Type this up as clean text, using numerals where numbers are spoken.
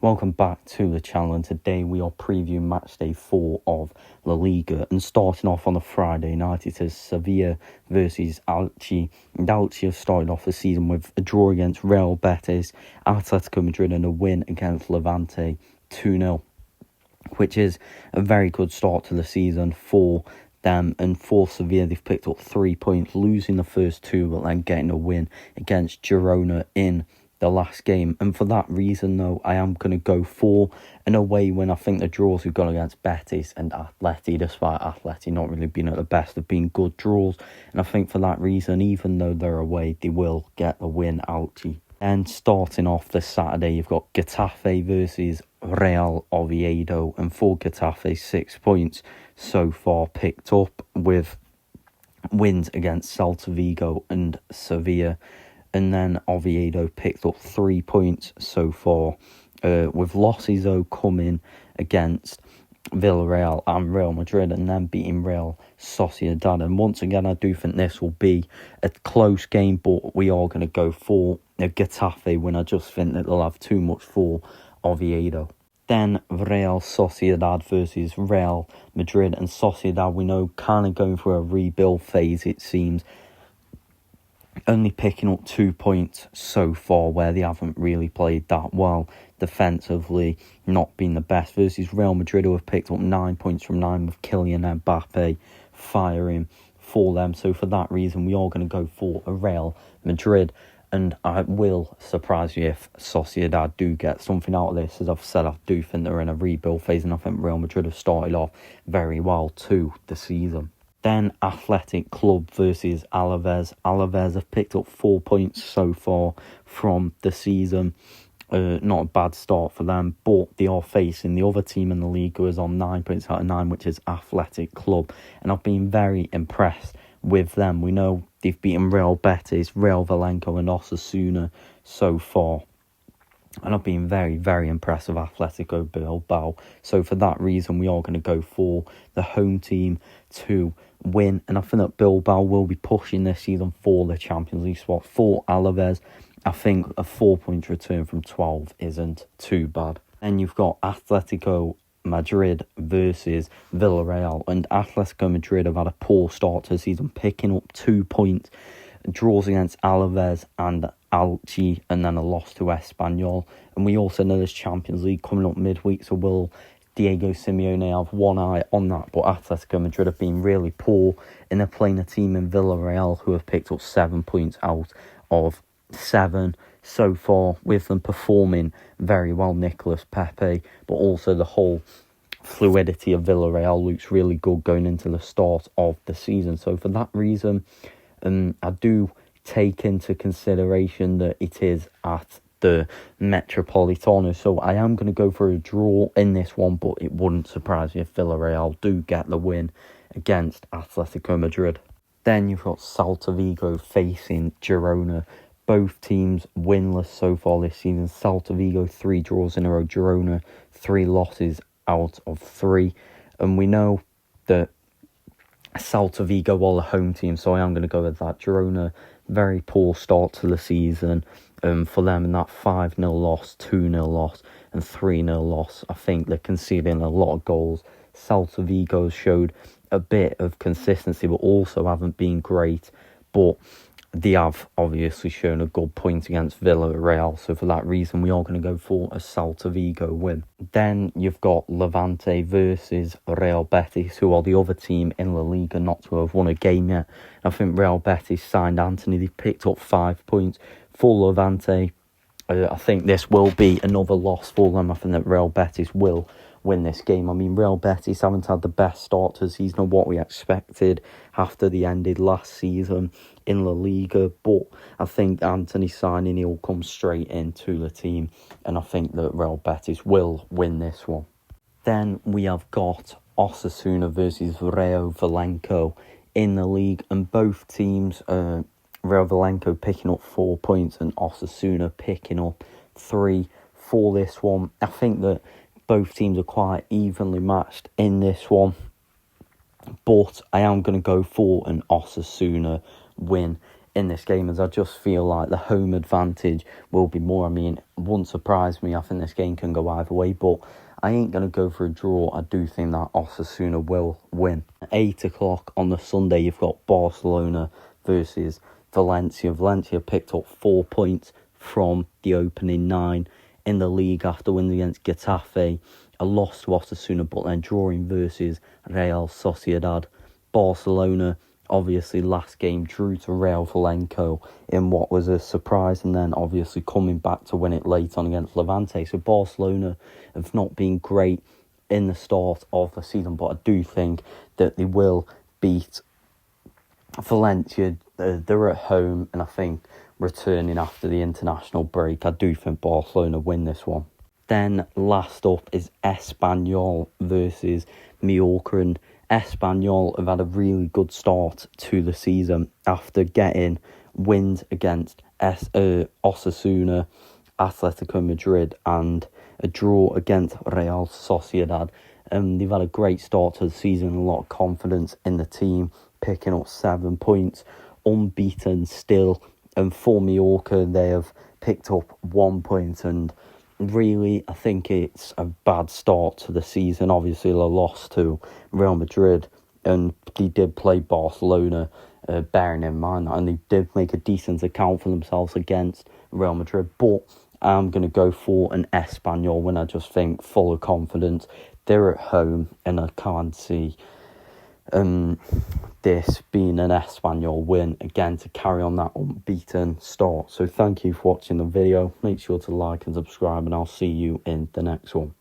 Welcome back to the channel, and today we are previewing Matchday 4 of La Liga. And starting off on the Friday night, it is Sevilla versus Elche. And Elche have started off the season with a draw against Real Betis, Atletico Madrid and a win against Levante 2-0, which is a very good start to the season for them. And for Sevilla, they've picked up 3 points, losing the first two, but then getting a win against Girona in the last game. And for that reason, though, I am going to go for an away win. I think the draws we've got against Betis and Atleti, despite Atleti not really being at the best, have been good draws. And I think for that reason, even though they're away, they will get the win out. And starting off this Saturday, you've got Getafe versus Real Oviedo. And for Getafe, 6 points so far picked up, with wins against Celta Vigo and Sevilla. And then Oviedo picked up 3 points so far, with losses though coming against Villarreal and Real Madrid, and then beating Real Sociedad. And once again, I do think this will be a close game, but we are going to go for a Getafe win. I just think that they'll have too much for Oviedo. Then Real Sociedad versus Real Madrid, and Sociedad, we know, kind of going through a rebuild phase, it seems. Only picking up 2 points so far, where they haven't really played that well defensively, not been the best, versus Real Madrid, who have picked up 9 points from 9, with Kylian Mbappe firing for them. So for that reason, we are going to go for a Real Madrid. And I will surprise you if Sociedad do get something out of this. As I've said, I do think they're in a rebuild phase, and I think Real Madrid have started off very well too the season. Then Athletic Club versus Alaves. Alaves have picked up 4 points so far from the season. Not a bad start for them, but they are facing the other team in the league who is on 9 points out of 9, which is Athletic Club. And I've been very impressed with them. We know they've beaten Real Betis, Real Valenco and Osasuna so far. And I've been very, very impressed with Atletico Bilbao. So for that reason, we are going to go for the home team to win. And I think that Bilbao will be pushing this season for the Champions League spot. For Alaves, I think a 4 point return from 12 isn't too bad. Then you've got Atletico Madrid versus Villarreal. And Atletico Madrid have had a poor start to the season, picking up 2 points. Draws against Alaves and Elche, and then a loss to Espanyol. And we also know there's Champions League coming up midweek, so will Diego Simeone have one eye on that? But Atletico Madrid have been really poor, and they're playing a team in Villarreal who have picked up 7 points out of 7 so far, with them performing very well, Nicolas Pepe, but also the whole fluidity of Villarreal looks really good going into the start of the season. So for that reason, I do take into consideration that it is at the Metropolitano, so I am going to go for a draw in this one, but it wouldn't surprise me if Villarreal do get the win against Atletico Madrid. Then you've got Celta Vigo facing Girona. Both teams winless so far this season. Celta Vigo 3 draws in a row, Girona 3 losses out of 3. And we know that Celta Vigo are the home team, so I am going to go with that. Girona, very poor start to the season for them, in that 5-0 loss, 2-0 loss and 3-0 loss. I think they're conceding a lot of goals. Celta Vigo showed a bit of consistency, but also haven't been great. But they have obviously shown a good point against Villarreal, so for that reason we are going to go for a Celta Vigo win. Then you've got Levante versus Real Betis, who are the other team in La Liga not to have won a game yet. I think Real Betis signed Anthony. They've picked up 5 points. For Levante, I think this will be another loss for them. I think that Real Betis will win this game. I mean, Real Betis haven't had the best start to the season of what we expected after they ended last season in La Liga, but I think Anthony signing, he'll come straight into the team, and I think that Real Betis will win this one. Then we have got Osasuna versus Rayo Valenco in the league, and both teams, Rayo Valenco picking up 4 points and Osasuna picking up 3 for this one. I think that both teams are quite evenly matched in this one, but I am going to go for an Osasuna win in this game, as I just feel like the home advantage will be more. I mean, it wouldn't surprise me. I think this game can go either way, but I ain't going to go for a draw. I do think that Osasuna will win. At 8 o'clock on the Sunday, you've got Barcelona versus Valencia. Valencia picked up 4 points from the opening 9 in the league after winning against Getafe, a loss to Osasuna, but then drawing versus Real Sociedad. Barcelona, obviously last game, drew to Real Valenco in what was a surprise, and then obviously coming back to win it late on against Levante. So Barcelona have not been great in the start of the season, but I do think that they will beat Valencia. They're at home, and I think returning after the international break, I do think Barcelona win this one. Then last up is Espanyol versus Mallorca, and Espanyol have had a really good start to the season after getting wins against Osasuna, Atletico Madrid, and a draw against Real Sociedad. They've had a great start to the season, a lot of confidence in the team, picking up 7 points, unbeaten still. And for Mallorca, they have picked up 1 point, and really, I think it's a bad start to the season. Obviously, they lost to Real Madrid, and they did play Barcelona, bearing in mind that, and they did make a decent account for themselves against Real Madrid. But I'm going to go for an Espanyol win. I just think full of confidence. They're at home, and I can't see this being an Espanyol win again to carry on that unbeaten start. So thank you for watching the video. Make sure to like and subscribe, and I'll see you in the next one.